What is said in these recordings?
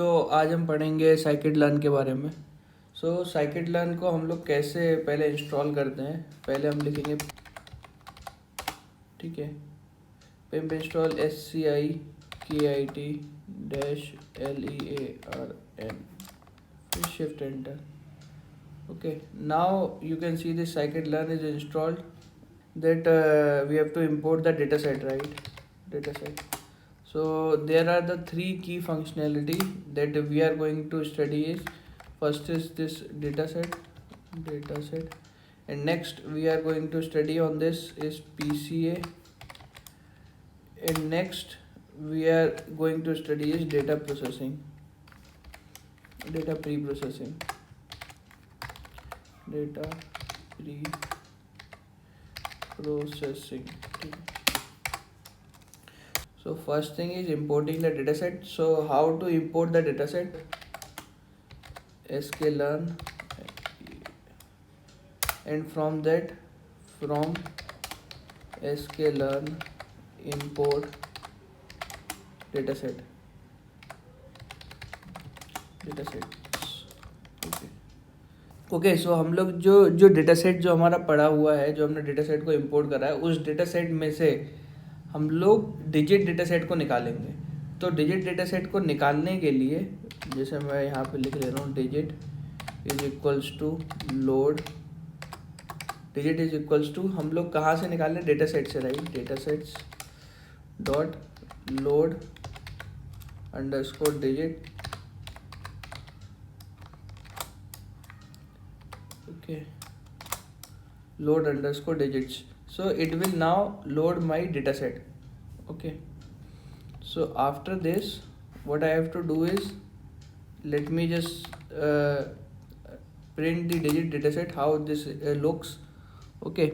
आज हम पढ़ेंगे साइकिट लर्न के बारे में। साइकिट लर्न को हम लोग कैसे पहले इंस्टॉल करते हैं। पहले हम लिखेंगे, ठीक है, पिम्प इंस्टॉल SCIKIT-LEARN, फिर shift enter. Okay, now you can see this scikit-learn is installed. That we have to import the dataset, right? Dataset. So there are the three key functionality that we are going to study. Is first is this dataset, and next we are going to study on this is PCA, and next we are going to study is data processing, data pre-processing. Data pre-processing. So first thing is importing the dataset. So how to import the dataset? sklearn, and from sklearn import dataset. Okay, so हम लोग जो data set जो हमारा पड़ा हुआ है, जो हमने डेटा सेट को इंपोर्ट करा है, उस डेटा सेट में से हम लोग डिजिट डेटा सेट को निकालेंगे। तो डिजिट डेटा सेट को निकालने के लिए जैसे मैं यहाँ पे लिख ले रहा हूँ, digit is equals to load. Digit is equals to, हम लोग कहाँ से निकाल रहे हैं? डेटा सेट से, right? Data sets dot load underscore digit. Okay, load underscore digits. So it will now load my data set. Okay, so after this what I have to do is, let me just print the digit data set how this looks. Okay,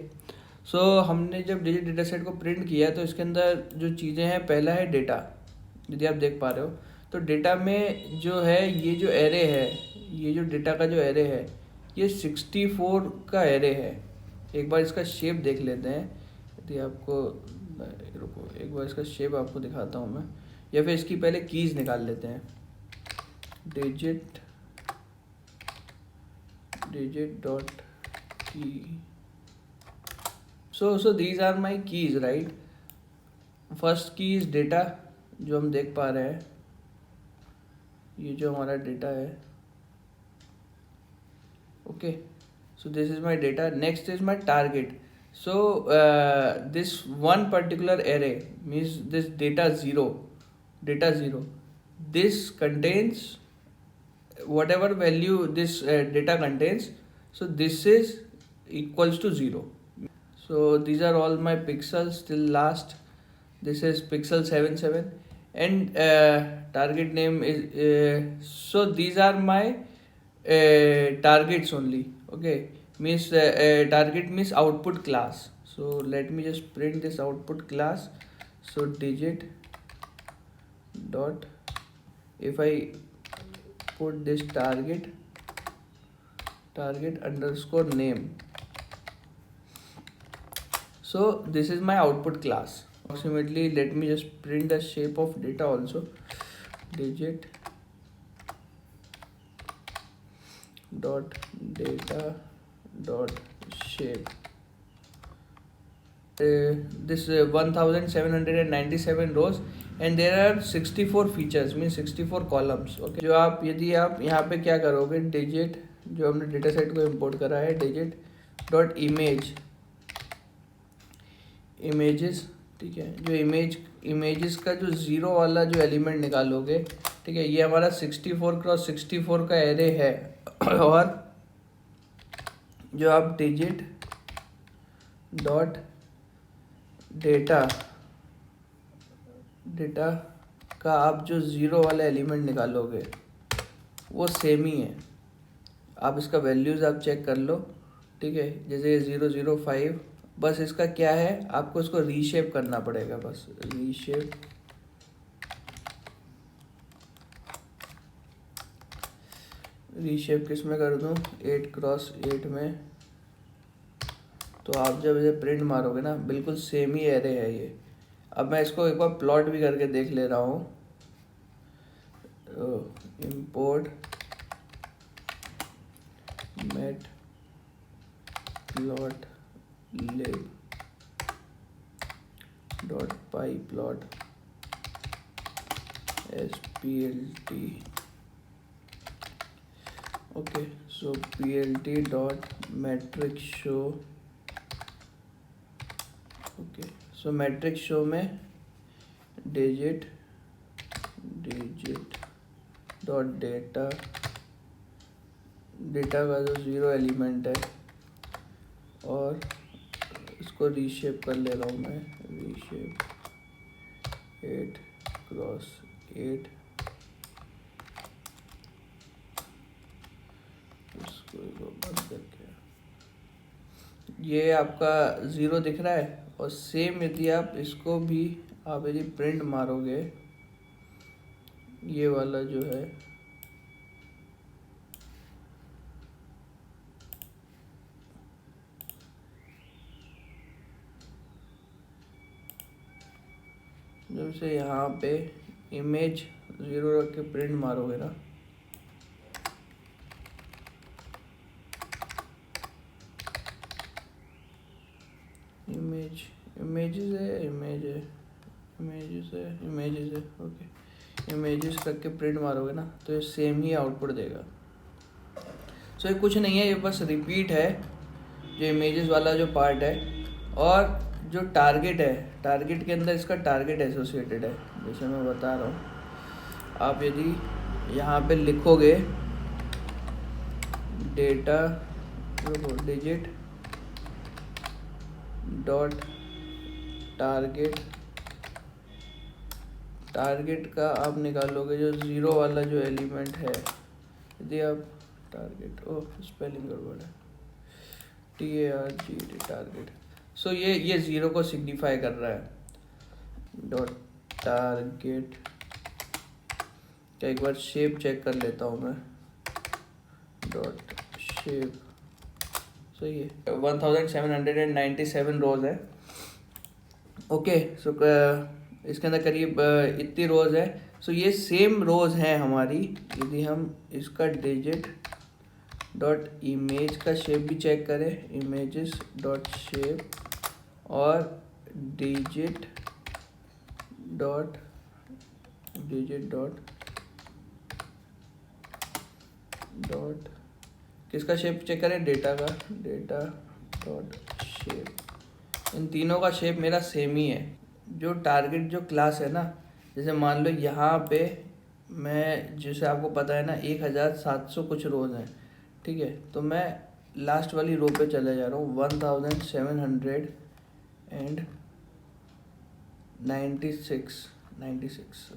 so हमने जब digit data set को print किया तो इसके अंदर जो चीज़ें हैं, पहला है डेटा। यदि आप देख पा रहे हो तो डेटा में जो है ये जो एरे है, ये जो डेटा का जो एरे है, ये 64 का एरे है। एक बार इसका शेप देख लेते हैं। यदि आपको, रुको, एक बार इसका शेप आपको दिखाता हूँ मैं, या फिर इसकी पहले कीज़ निकाल लेते हैं। Digit dot key. So these are my keys, right? First key is data, जो हम देख पा रहे हैं, ये जो हमारा डेटा है। Okay, so this is my data. Next is my target. So this one particular array means this data zero, this contains whatever value this data contains. So this is equals to 0. So these are all my pixels till last. This is pixel 77, and target name is so these are my targets only. Okay, means target means output class. So let me just print this output class. So digit dot, if I put this target underscore name, so this is my output class. Approximately, let me just print the shape of data also. Digit dot data dot shape. This 1797 rows and there are 64 features, means 64 columns. Okay, जो आप, यदि आप यहाँ पे क्या करोगे, digit जो हमने डेटा सेट को इंपोर्ट करा है, डिजिट डॉट इमेजेस, ठीक है, जो इमेजेस का जो ज़ीरो वाला जो एलिमेंट निकालोगे, ठीक है, ये हमारा 64x64 का एरे है। और जो आप डिजिट डॉट डेटा का आप जो ज़ीरो वाला एलिमेंट निकालोगे वो सेम ही है। आप इसका वैल्यूज़ आप चेक कर लो, ठीक है, जैसे 005। बस इसका क्या है, आपको इसको रीशेप करना पड़ेगा, बस रीशेप किस में कर दूँ? 8x8 में। तो आप जब इसे प्रिंट मारोगे ना, बिल्कुल सेम ही एरे है ये। अब मैं इसको एक बार प्लॉट भी करके देख ले रहा हूँ। import matplotlib dot pyplot splt. Okay, so plt dot matrix show. Okay, so matrix show में digit डॉट डेटा का जो 0 एलिमेंट है, और इसको रीशेप कर ले रहा हूँ मैं, रीशेप 8x8, इसको बंद करके ये आपका 0 दिख रहा है। और सेम यदि आप इसको भी आप यदि प्रिंट मारोगे, ये वाला जो है जब से यहाँ पे इमेज 0 रख के प्रिंट मारोगे ना, ओके, इमेजेस करके प्रिंट मारोगे ना, तो ये सेम ही आउटपुट देगा। सो ये कुछ नहीं है, ये बस रिपीट है जो इमेजेस वाला जो पार्ट है। और जो टारगेट है, टारगेट के अंदर इसका टारगेट एसोसिएटेड है, जैसे मैं बता रहा हूँ। आप यदि यहाँ पे लिखोगे डेटा डिजिट डॉट टारगेट का आप निकालोगे जो 0 वाला जो एलिमेंट है, यदि आप टारगेट, स्पेलिंग गड़बड़ है, TARGET टारगेट। सो ये 0 को सिग्निफाई कर रहा है, डॉट टारगेट का एक बार शेप चेक कर लेता हूँ मैं, डॉट शेप। सो ये 1797 रोज है। ओके, सो इसके अंदर करीब इतनी रोज है। सो ये सेम रोज है हमारी। यदि हम इसका डिजिट डॉट इमेज का शेप भी चेक करें, इमेजेस डॉट शेप, और डिजिट डॉट किसका शेप चेक करें, डेटा का, डेटा डॉट शेप। इन तीनों का शेप मेरा सेम ही है। जो टारगेट जो क्लास है ना, जैसे मान लो यहाँ पे मैं, जैसे आपको पता है ना 1700 कुछ रोज हैं, ठीक है, तो मैं लास्ट वाली रो पे चले जा रहा हूँ, 1796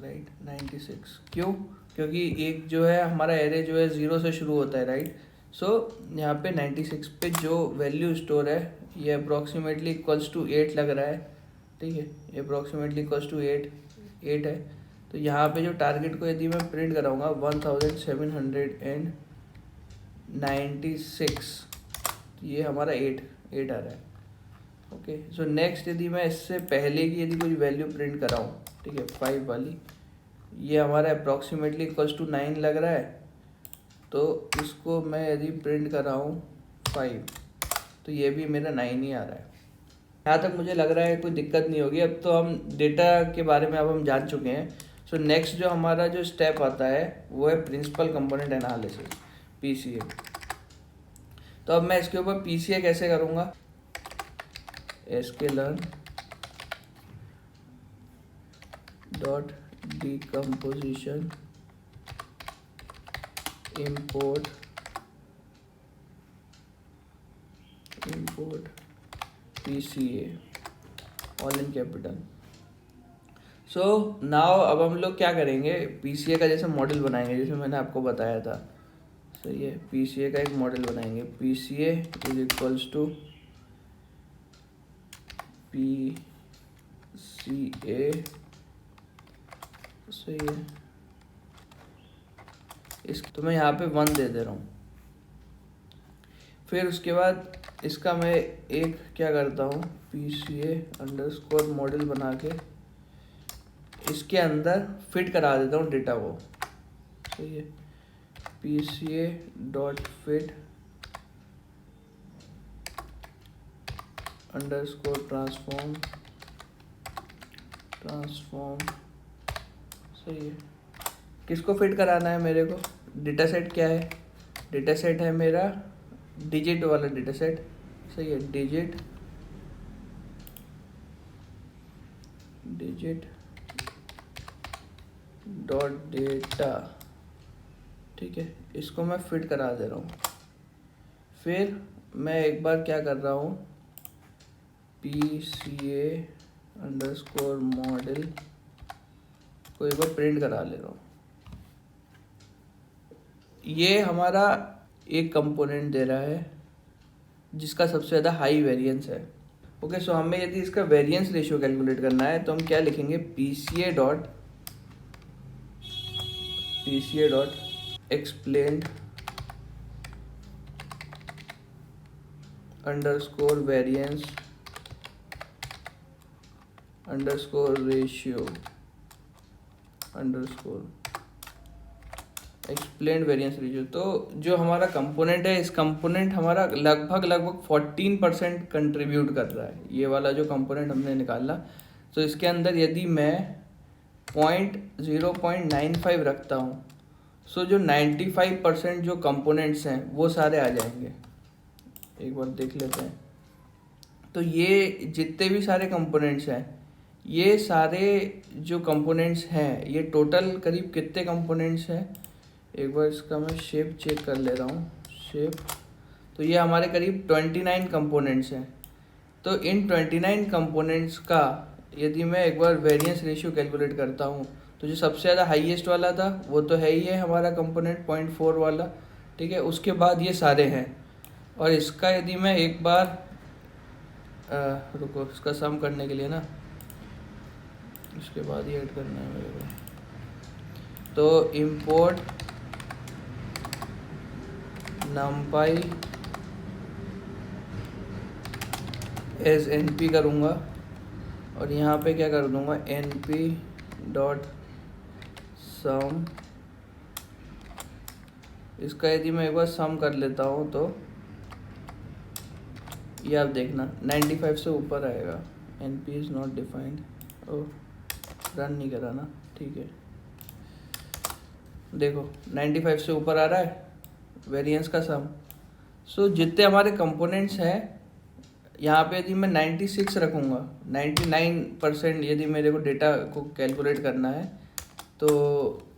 राइट, 96। क्यों? क्योंकि एक जो है हमारा एरे जो है 0 से शुरू होता है, राइट। सो यहाँ पे 96 पे जो वैल्यू स्टोर है, ये अप्रॉक्सीमेटली इक्वल्स टू 8 लग रहा है, ठीक है, ये अप्रॉक्सीमेटली इक्वल्स टू 8 है। तो यहाँ पे जो टारगेट को यदि मैं प्रिंट कराऊंगा 1796, तो ये हमारा 8 आ रहा है। ओके, सो नेक्स्ट यदि मैं इससे पहले की यदि कोई वैल्यू प्रिंट कराऊँ, ठीक है, 5 वाली, ये हमारा अप्रॉक्सीमेटली इक्वल्स टू 9 लग रहा है। तो इसको मैं यदि प्रिंट कराऊँ 5, तो ये भी मेरा 9 ही आ रहा है। यहाँ तक मुझे लग रहा है कोई दिक्कत नहीं होगी। अब तो हम डेटा के बारे में अब हम जान चुके हैं। सो नेक्स्ट जो हमारा जो स्टेप आता है वो है प्रिंसिपल कंपोनेंट एनालिसिस, PCA। तो अब मैं इसके ऊपर PCA कैसे करूँगा, sklearn dot decomposition import PCA all in capital. So now अब हम लोग क्या करेंगे, PCA का जैसे मॉडल बनाएंगे, जैसे मैंने आपको बताया था। सो ये PCA का एक मॉडल बनाएंगे, PCA is equals to PCA। So ये इस तो मैं यहाँ पे 1 दे रहा हूँ। फिर उसके बाद इसका मैं एक क्या करता हूँ, PCA अंडरस्कोर मॉडल बना के इसके अंदर फिट करा देता हूँ डेटा को, सही है। PCA dot fit underscore transform सही है। किसको फिट कराना है मेरे को? डेटा सेट क्या है? डेटा सेट है मेरा डिजिट वाला डेटा सेट, सही है। डिजिट डॉट डेटा, ठीक है, इसको मैं फिट करा दे रहा हूँ। फिर मैं एक बार क्या कर रहा हूँ, PCA अंडरस्कोर मॉडल को एक बार प्रिंट करा ले रहा हूँ। ये हमारा एक कंपोनेंट दे रहा है जिसका सबसे ज़्यादा हाई वेरिएंस है। ओके, सो हमें यदि इसका वेरिएंस रेशियो कैलकुलेट करना है तो हम क्या लिखेंगे, PCA dot explained underscore variance underscore ratio underscore explained variance ratio. तो जो हमारा कंपोनेंट है, इस कंपोनेंट हमारा लगभग 14% कंट्रीब्यूट कर रहा है। ये वाला जो कंपोनेंट हमने निकाला, तो इसके अंदर यदि मैं 0.95 रखता हूँ, सो जो 95% जो कंपोनेंट्स हैं वो सारे आ जाएंगे। एक बार देख लेते हैं। तो ये जितने भी सारे कंपोनेंट्स हैं, ये सारे जो कंपोनेंट्स हैं, ये टोटल करीब कितने कंपोनेंट्स हैं, एक बार इसका मैं शेप चेक कर ले रहा हूँ। शेप, तो ये हमारे करीब 29 कंपोनेंट्स हैं। तो इन 29 कंपोनेंट्स का यदि मैं एक बार वेरिएंस रेशियो कैलकुलेट करता हूँ, तो जो सबसे ज़्यादा हाईएस्ट वाला था वो तो है ही है हमारा कंपोनेंट 0.4 वाला, ठीक है। उसके बाद ये सारे हैं, और इसका यदि मैं एक बार रुको, इसका सम करने के लिए ना, इसके बाद ही ऐड करना है मेरे को। तो इंपोर्ट numpy एज NP करूँगा, और यहाँ पे क्या कर दूँगा, NP डॉट सम। इसका यदि मैं एक बार सम कर लेता हूँ तो ये आप देखना 95 से ऊपर आएगा। NP is not defined, oh run नहीं करा ना, ठीक है। देखो 95 से ऊपर आ रहा है वेरिएंस का सम। सो जितने हमारे कंपोनेंट्स हैं, यहाँ पे यदि मैं 96 रखूँगा, 99% यदि मेरे को डेटा को कैलकुलेट करना है, तो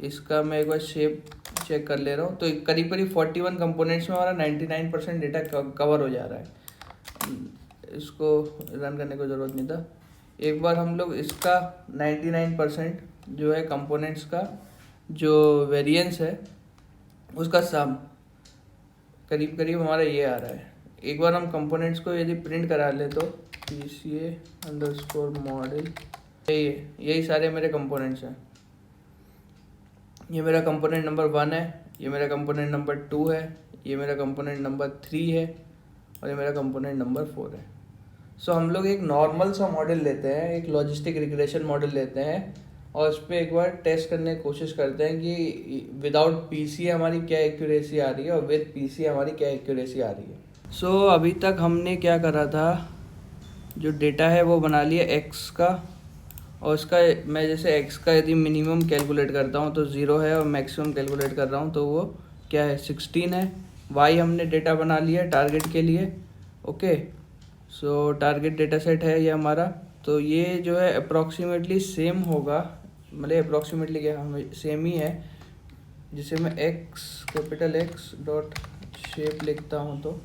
इसका मैं एक बार शेप चेक कर ले रहा हूँ। तो करीब 41 कंपोनेंट्स में हमारा 99% डेटा कवर हो जा रहा है। इसको रन करने की ज़रूरत नहीं था। एक बार हम लोग इसका 99% जो है कंपोनेंट्स का जो वेरिएंस है उसका सम करीब हमारा ये आ रहा है। एक बार हम कंपोनेंट्स को यदि प्रिंट करा ले तो PCA अंडरस्कोर मॉडल, यही सारे मेरे कंपोनेंट्स हैं। ये मेरा कंपोनेंट नंबर 1 है, ये मेरा कंपोनेंट नंबर 2 है, ये मेरा कंपोनेंट नंबर 3 है, और ये मेरा कंपोनेंट नंबर 4 है। सो हम लोग एक नॉर्मल सा मॉडल लेते हैं, एक लॉजिस्टिक रिग्रेशन मॉडल लेते हैं, और उस पर एक बार टेस्ट करने की कोशिश करते हैं कि विदाउट PCA हमारी क्या एक्यूरेसी आ रही है और विद PCA हमारी क्या एक्यूरेसी आ रही है। सो अभी तक हमने क्या करा था, जो डेटा है वो बना लिया x का, और इसका मैं जैसे x का यदि मिनिमम कैलकुलेट करता हूँ तो 0 है, और मैक्सिमम कैलकुलेट कर रहा हूँ तो वो क्या है, 16 है। y हमने डेटा बना लिया टारगेट के लिए। ओके, सो टारगेट डेटा सेट है ये हमारा। तो ये जो है अप्रॉक्सीमेटली सेम होगा, मतलब अप्रॉक्सीमेटली क्या, हमें सेम ही है। जिसे मैं कैपिटल X डॉट शेप लिखता हूँ, तो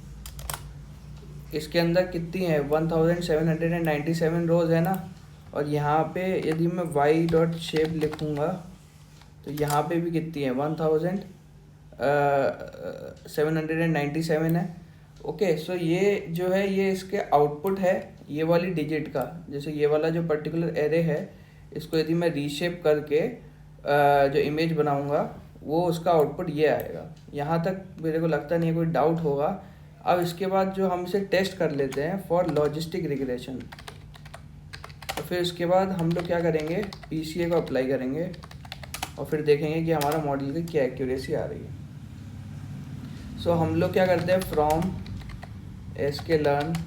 इसके अंदर कितनी है, 1797 रोज़ है ना। और यहाँ पे यदि मैं y डॉट शेप लिखूँगा तो यहाँ पे भी कितनी है, 1797 है। ओके, सो ये जो है ये इसके आउटपुट है, ये वाली डिजिट का। जैसे ये वाला जो पर्टिकुलर एरे है, इसको यदि मैं रीशेप करके जो इमेज बनाऊँगा वो उसका आउटपुट ये आएगा। यहाँ तक मेरे को लगता नहीं है कोई डाउट होगा। अब इसके बाद जो हम इसे टेस्ट कर लेते हैं फॉर लॉजिस्टिक रिग्रेशन, तो फिर उसके बाद हम लोग क्या करेंगे, PCA को अप्लाई करेंगे, और फिर देखेंगे कि हमारा मॉडल की क्या एक्यूरेसी आ रही है। सो हम लोग क्या करते हैं, from sklearn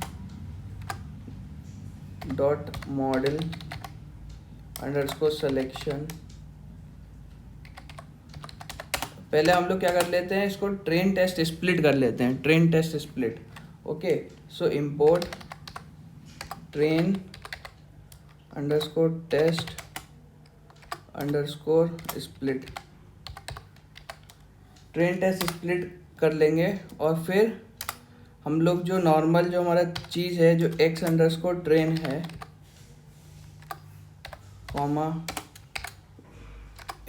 dot model underscore selection, पहले हम लोग क्या कर लेते हैं, इसको ट्रेन टेस्ट स्प्लिट कर लेते हैं, train test split. Okay, so import train underscore test underscore split, train test split कर लेंगे। और फिर हम लोग जो नॉर्मल जो हमारा चीज़ है, जो एक्स अंडरस्कोर ट्रेन है कॉमा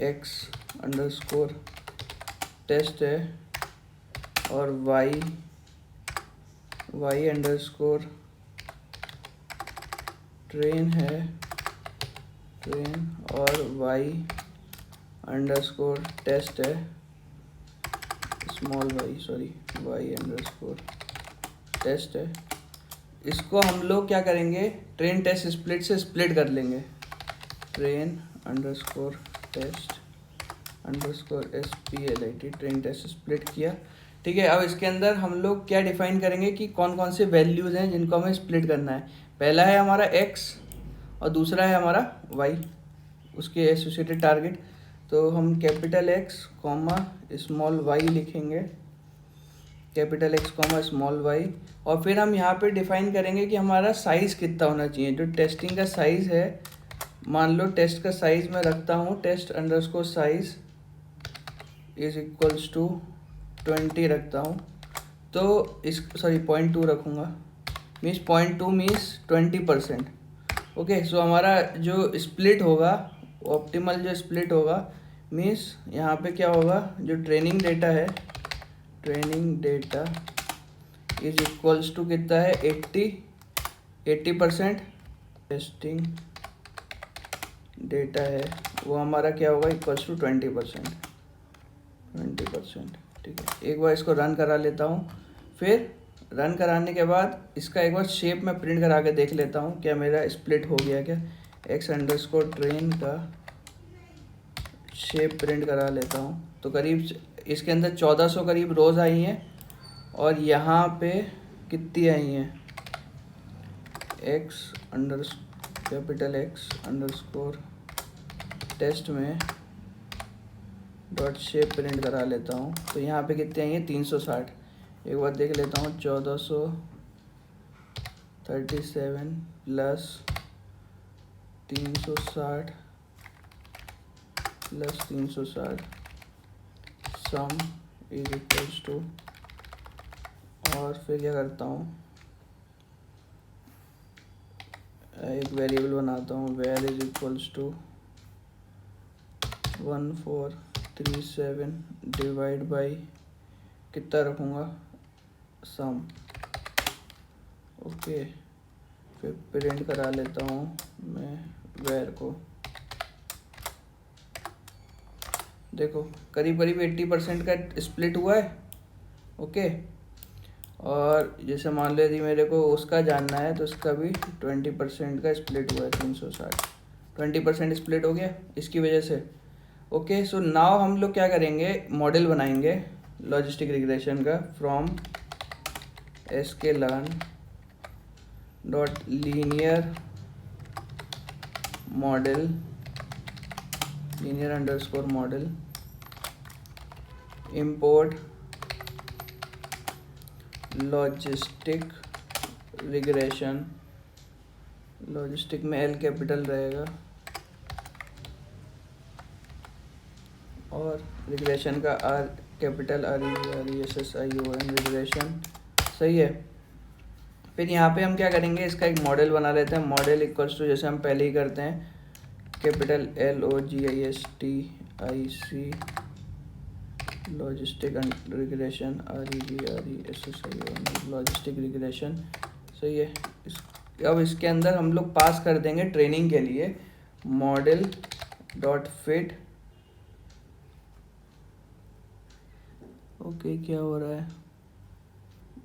एक्स अंडरस्कोर टेस्ट है, और वाई अंडरस्कोर ट्रेन है, ट्रेन, और वाई अंडरस्कोर टेस्ट है, small y, sorry y underscore test है। इसको हम लोग क्या करेंगे, ट्रेन टेस्ट स्प्लिट से स्प्लिट कर लेंगे, train underscore test underscore SPLIT, train test split किया। ठीक है, अब इसके अंदर हम लोग क्या डिफाइन करेंगे कि कौन कौन से वैल्यूज़ हैं जिनको हमें स्प्लिट करना है। पहला है हमारा x और दूसरा है हमारा y, उसके एसोसिएटेड टारगेट। तो हम capital X comma small y लिखेंगे, capital X comma small y, और फिर हम यहाँ पे डिफाइन करेंगे कि हमारा साइज़ कितना होना चाहिए। जो टेस्टिंग का साइज़ है, मान लो टेस्ट का साइज़ मैं रखता हूँ test underscore size is equals to 20 रखता हूँ, तो इस 0.2 रखूँगा, मीन्स 0.2 मीन्स 20%। ओके, सो हमारा जो स्प्लिट होगा, ऑप्टिमल जो स्प्लिट होगा, मीन्स यहाँ पे क्या होगा, जो ट्रेनिंग डेटा है, training data is equals to कितना है, 80%, टेस्टिंग डेटा है वो हमारा क्या होगा, इक्वल्स टू 20%। ठीक है, एक बार इसको रन करा लेता हूँ। फिर रन कराने के बाद इसका एक बार शेप में प्रिंट करा के देख लेता हूँ क्या मेरा स्प्लिट हो गया क्या। एक्स अंडरस्कोर ट्रेन का शेप प्रिंट करा लेता हूँ, तो करीब इसके अंदर 1400 करीब रोज़ आई हैं, और यहाँ पे कितनी आई हैं, x under capital x underscore test में डॉट शेप प्रिंट करा लेता हूँ, तो यहाँ पे कितने आई हैं, 360। एक बार देख लेता हूँ, 1437 plus 360 plus 360 sum is equals to, और फिर क्या करता हूँ, एक वेरिएबल बनाता हूँ, var is equals to 1437 divide by कितना रखूँगा, सम। ओके, फिर प्रिंट करा लेता हूँ मैं वेर को। देखो करीब करीब 80% का स्प्लिट हुआ है। ओके, और जैसे मान लो यदि मेरे को उसका जानना है तो उसका भी 20% का स्प्लिट हुआ है, 360, 20% स्प्लिट हो गया इसकी वजह से। ओके, सो नाउ हम लोग क्या करेंगे, मॉडल बनाएंगे लॉजिस्टिक रिग्रेशन का, from sklearn dot linear model, linear underscore model, import logistic regression, logistic में L कैपिटल रहेगा, और रिग्रेशन का R कैपिटल REGRESSION, रिग्रेशन। सही है। फिर यहाँ पे हम क्या करेंगे, इसका एक मॉडल बना लेते हैं, मॉडल इक्वल्स टू जैसे हम पहले ही करते हैं, capital LOGISTIC logistic regression REGRESSION logistic regression. सही है। अब इसके अंदर हम लोग पास कर देंगे ट्रेनिंग के लिए मॉडल डॉट फिट। ओके, क्या हो रहा है,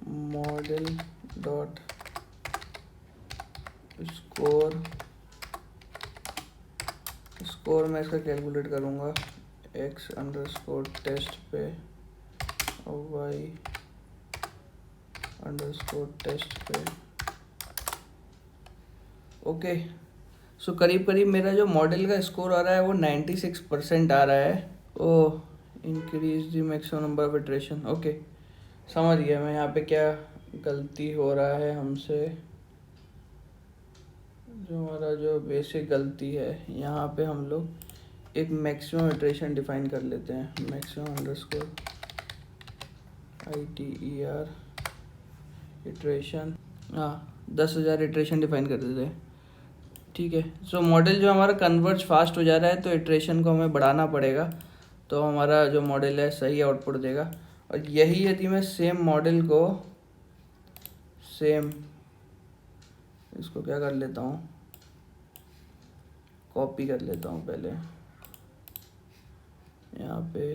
मॉडल डॉट स्कोर, स्कोर मैं इसका कैलकुलेट करूँगा एक्स अंडरस्कोर टेस्ट पे और वाई अंडरस्कोर टेस्ट पे। ओके, सो करीब करीब मेरा जो मॉडल का स्कोर आ रहा है वो 96% आ रहा है। Oh, increase the maximum number of iteration. Okay, समझ गया मैं यहाँ पे क्या गलती हो रहा है हमसे। जो हमारा जो बेसिक गलती है, यहाँ पे हम लोग एक मैक्सिमम इटरेशन डिफाइन कर लेते हैं। मैक्सिमम अंडरस्कोर ITER इटरेशन, हाँ 10,000 इटरेशन डिफाइन कर देते हैं। ठीक है, सो मॉडल जो हमारा कन्वर्ज फास्ट हो जा रहा है तो इटरेशन को हमें बढ़ाना पड़ेगा, तो हमारा जो मॉडल है सही आउटपुट देगा। और यही यदि मैं सेम मॉडल को इसको क्या कर लेता हूँ, कॉपी कर लेता हूँ पहले यहाँ पे,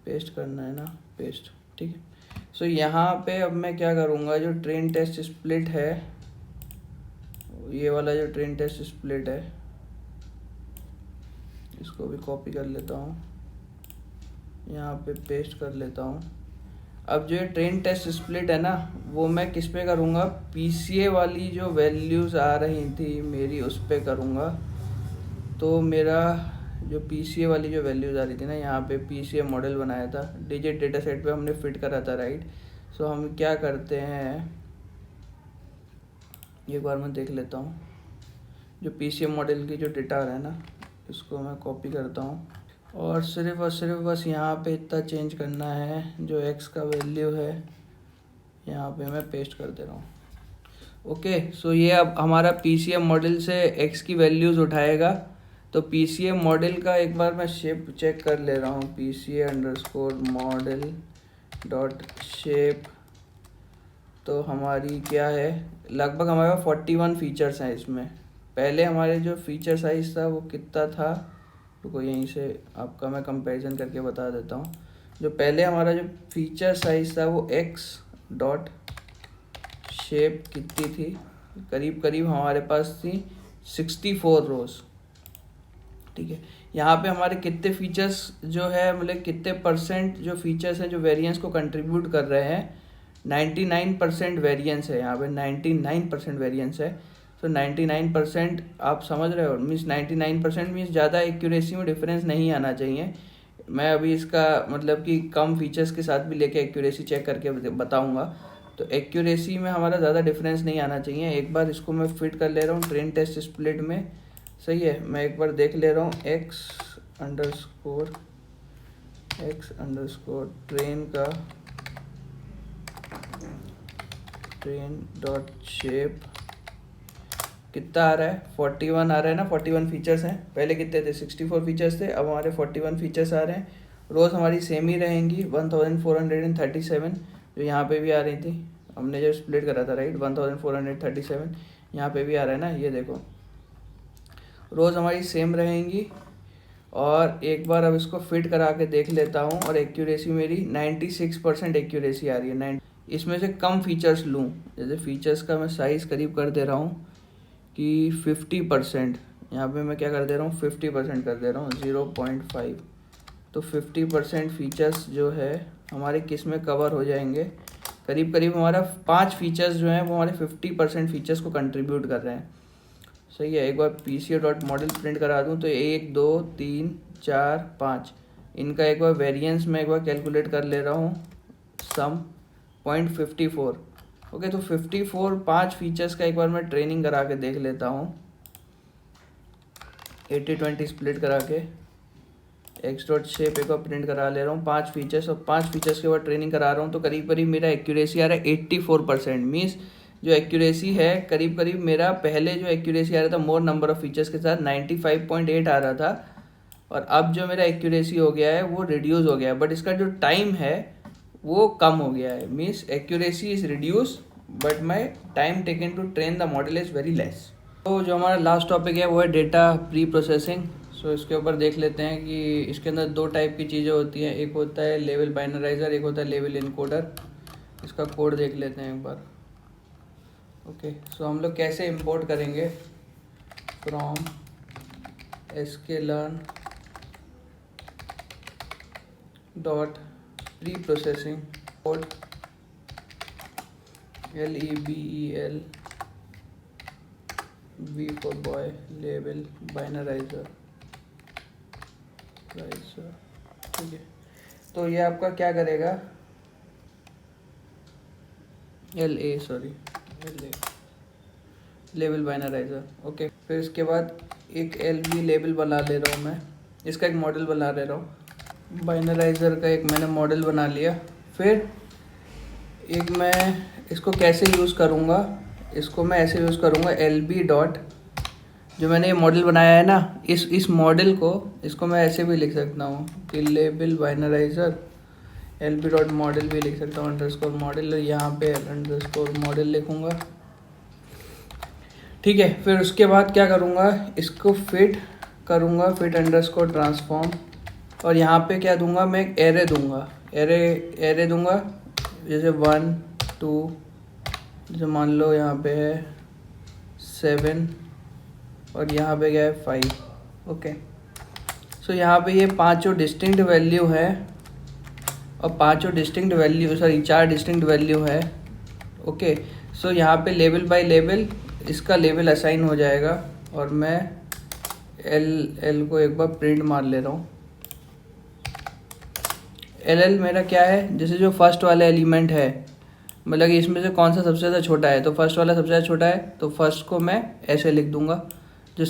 पेस्ट करना है ना, पेस्ट। ठीक है, सो यहाँ पे अब मैं क्या करूँगा, जो ट्रेन टेस्ट स्प्लिट है, ये वाला जो ट्रेन टेस्ट स्प्लिट है, इसको भी कॉपी कर लेता हूँ, यहाँ पे पेस्ट कर लेता हूँ। अब जो ये ट्रेन टेस्ट स्प्लिट है ना, वो मैं किस पे करूँगा, PCA वाली जो वैल्यूज़ आ रही थी मेरी उस पे करूँगा। तो मेरा जो PCA वाली जो वैल्यूज़ आ रही थी ना, यहाँ पे PCA मॉडल बनाया था, डिजिट डेटा सेट पे हमने फिट करा था, राइट। सो हम क्या करते हैं, एक बार मैं देख लेता हूँ, जो PCA मॉडल की जो डेटा आ रहा है ना, इसको मैं कॉपी करता हूँ और सिर्फ बस यहाँ पे इतना चेंज करना है, जो x का वैल्यू है यहाँ पे मैं पेस्ट कर दे रहा हूँ। ओके, सो ये अब हमारा PCA मॉडल से x की वैल्यूज़ उठाएगा। तो PCA मॉडल का एक बार मैं शेप चेक कर ले रहा हूँ, PCA underscore model dot shape. तो हमारी क्या है, लगभग हमारे पास 41 फीचर्स हैं इसमें। पहले हमारे जो फीचर साइज था वो कितना था, रुको यहीं से आपका मैं कंपैरिजन करके बता देता हूँ। जो पहले हमारा जो फीचर साइज था वो x डॉट शेप कितनी थी, करीब करीब हमारे पास थी 64 रोज। ठीक है, यहाँ पे हमारे कितने फीचर्स जो है, मतलब कितने परसेंट जो फीचर्स हैं जो वेरिएंस को कंट्रीब्यूट कर रहे हैं, 99% वेरिएंस है यहाँ पे, 99% वेरिएंस है। तो 99% आप समझ रहे हो, मीन्स 99% मीन्स ज़्यादा एक्यूरेसी में डिफरेंस नहीं आना चाहिए। मैं अभी इसका मतलब कि कम फीचर्स के साथ भी लेके एक्यूरेसी चेक करके बताऊंगा। तो एक्यूरेसी में हमारा ज़्यादा डिफरेंस नहीं आना चाहिए। एक बार इसको मैं फिट कर ले रहा हूँ ट्रेन टेस्ट स्प्लिट में, सही है। मैं एक बार देख ले रहा हूँ, x underscore train dot shape कितना आ रहा है, 41 आ रहा है ना। 41 फीचर्स हैं, पहले कितने थे, 64 फीचर्स थे, अब हमारे 41 फीचर्स आ रहे हैं। रोज़ हमारी सेम ही रहेंगी, 1437 जो यहाँ पे भी आ रही थी, हमने जो स्प्लिट करा था, राइट। 1437 यहाँ पे भी आ रहा है ना, ये देखो रोज़ हमारी सेम रहेंगी। और एक बार अब इसको फिट करा के देख लेता हूँ, और एक्यूरेसी मेरी 96% एक्यूरेसी आ रही है। इसमें से कम फीचर्स लूँ, जैसे फीचर्स का मैं साइज़ करीब कर दे रहा हूँ कि 50%, यहाँ पे मैं क्या कर दे रहा हूँ, 50% कर दे रहा हूँ, 0.5। तो 50% फीचर्स जो है हमारे किस में कवर हो जाएंगे, करीब करीब हमारा 5 फीचर्स जो हैं वो हमारे 50% फीचर्स को कंट्रीब्यूट कर रहे हैं, सही है। एक बार PCA डॉट मॉडल प्रिंट करा दूँ तो 1 2 3 4 5 इनका एक बार वेरिएंस मैं एक बार कैलकुलेट कर ले रहा हूँ, सम 0.54। ओके, तो 54 5 फीचर्स का एक बार मैं ट्रेनिंग करा के देख लेता हूँ, 80-20 स्प्लिट करा के एक्स डॉट शेप एक बार प्रिंट करा ले रहा हूँ 5 फीचर्स, और 5 फीचर्स के बाद ट्रेनिंग करा रहा हूँ। तो करीब करीब मेरा एक्यूरेसी आ रहा है 84%। मीन्स जो एक्यूरेसी है, करीब करीब मेरा पहले जो एक्यूरेसी आ रहा था मोर नंबर ऑफ फीचर्स के साथ 95.8 आ रहा था, और अब जो मेरा एक्यूरेसी हो गया है वो रिड्यूस हो गया है, बट इसका जो टाइम है वो कम हो गया है। Means accuracy is reduce but my time taken to train the model is very less. तो जो हमारा लास्ट टॉपिक है वो है डेटा प्री प्रोसेसिंग। सो इसके ऊपर देख लेते हैं कि इसके अंदर 2 टाइप की चीज़ें होती हैं, एक होता है लेवल बाइनराइजर, एक होता है लेवल इनकोडर। इसका कोड देख लेते हैं एक बार। ओके, सो हम लोग कैसे इंपोर्ट करेंगे, from sklearn dot preprocessing code LEBEL B for boy label binarizer ठीक है। तो ये आपका क्या करेगा LA लेबल बाइनराइजर। ओके, फिर इसके बाद एक LB लेबल बना ले रहा हूँ मैं, इसका एक मॉडल बना ले रहा हूँ। बाइनराइजर का एक मैंने मॉडल बना लिया। फिर एक मैं इसको कैसे यूज़ करूँगा, इसको मैं ऐसे यूज़ करूँगा LB डॉट, जो मैंने ये मॉडल बनाया है ना, इस मॉडल को, इसको मैं ऐसे भी लिख सकता हूँ कि लेबल बाइनराइजर LB डॉट मॉडल भी लिख सकता हूँ, अंडरस्कोर मॉडल, यहाँ पे अंडरस्कोर मॉडल लिखूँगा। ठीक है, फिर उसके बाद क्या करूँगा, इसको फिट करूँगा, फिट अंडरस्कोर ट्रांसफॉर्म, और यहाँ पे क्या दूंगा, मैं एक एरे दूंगा, एरे दूंगा, जैसे 1 2, जैसे मान लो यहाँ पे है 7 और यहाँ पे क्या है 5। ओके, सो यहाँ पे ये पांचों डिस्टिंक्ट वैल्यू है और पांचों distinct value, sorry 4 distinct value है। ओके, सो यहाँ पे लेबल बाय लेबल इसका लेबल असाइन हो जाएगा, और मैं एल को एक बार प्रिंट मार ले रहा हूँ। LL मेरा क्या है, जैसे जो फर्स्ट वाला एलिमेंट है, मतलब कि इसमें से कौन सा सबसे ज़्यादा छोटा है, तो फर्स्ट वाला सबसे ज़्यादा छोटा है, तो फर्स्ट को मैं ऐसे लिख दूंगा। जो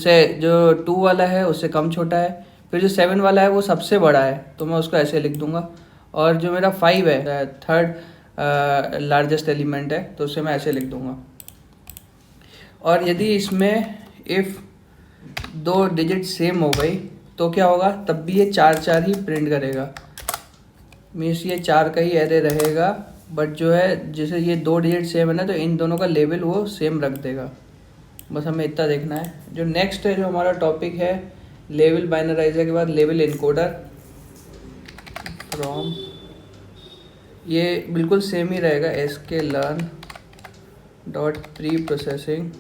2 वाला है उससे कम छोटा है, फिर जो 7 वाला है वो सबसे बड़ा है, तो मैं उसको ऐसे लिख दूंगा। और जो मेरा 5 है, थर्ड लार्जेस्ट एलिमेंट है, तो उसे मैं ऐसे लिख दूंगा। और यदि इसमें इफ़ 2 डिजिट सेम हो गई तो क्या होगा, तब भी ये 4 ही प्रिंट करेगा। मीन्स ये 4 का ही एरे रहेगा, बट जो है जैसे ये 2 डिजिट सेम है ना, तो इन दोनों का लेवल वो सेम रख देगा। बस हमें इतना देखना है। जो नेक्स्ट है, जो हमारा टॉपिक है लेवल बाइनराइजर के बाद लेवल इनकोडर फ्रॉम, ये बिल्कुल सेम ही रहेगा, sklearn dot pre processing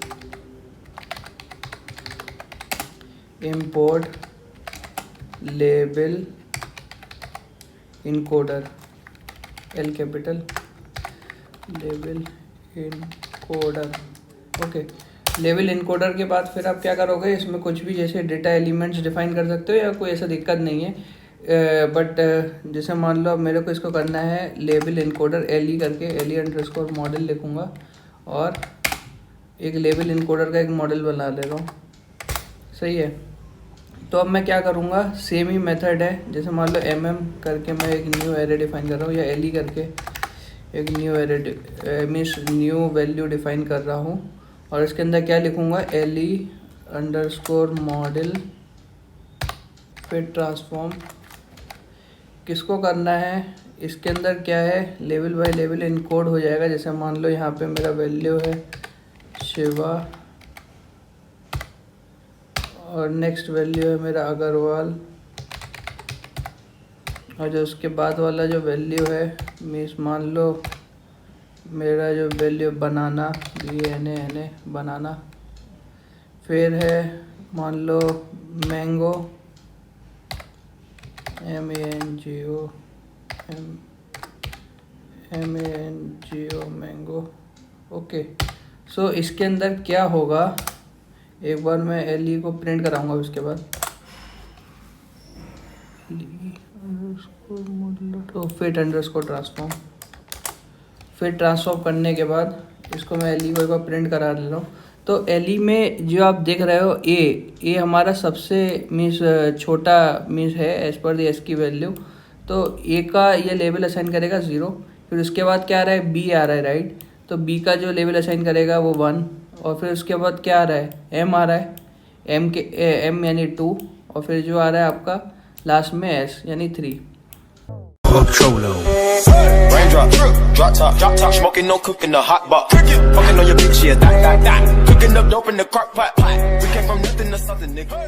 import label encoder, L capital label encoder. Okay, level encoder के बाद फिर आप क्या करोगे, इसमें कुछ भी जैसे डेटा एलिमेंट्स डिफाइन कर सकते हो, या कोई ऐसा दिक्कत नहीं है, बट जैसे मान लो मेरे को इसको करना है लेबल इनकोडर LE करके, LE अंडरस्कोर मॉडल लिखूँगा, और एक लेबल इनकोडर का एक मॉडल बना ले रहा हूँ। सही है, तो अब मैं क्या करूँगा, सेम ही मेथड है, जैसे मान लो करके मैं एक न्यू एरे डिफाइन कर रहा हूँ, या LE करके एक new array means new value define कर रहा हूँ, और इसके अंदर क्या लिखूँगा, LE अंडरस्कोर मॉडल फिर ट्रांसफॉर्म। किसको करना है, इसके अंदर क्या है, लेवल बाय लेवल इनकोड हो जाएगा। जैसे मान लो यहाँ पे मेरा वैल्यू है शिवा, और नेक्स्ट वैल्यू है मेरा अग्रवाल, और जो उसके बाद वाला जो वैल्यू है, मीन्स मान लो मेरा जो वैल्यू बनाना, BANA बनाना, फिर है मान लो मैंगो, MANGO मैंगो। ओके, सो इसके अंदर क्या होगा, एक बार मैं LE को प्रिंट कराऊंगा, उसके बाद फिट अंडरस्कोर ट्रांसफॉर्म, फिर ट्रांसफॉर्म करने के बाद इसको मैं LE को एक बार प्रिंट करा ले रहा हूँ। तो LE में जो आप देख रहे हो ए हमारा सबसे मीन्स छोटा मीन्स है एज पर दी एस की वैल्यू, तो A का ये लेवल असाइन करेगा 0। फिर उसके बाद क्या आ रहा है, B आ रहा है, राइट, तो B का जो लेवल असाइन करेगा वो 1, और फिर उसके बाद क्या आ रहा है, M आ रहा है, M यानी 2, और फिर जो आ रहा है आपका लास्ट में S यानी 3। Raindrop, drop top, smoking, no cooking, the hot box. Fucking on your bitch, yeah, that. Cooking up dope in the crock pot. We came from nothing to something, nigga.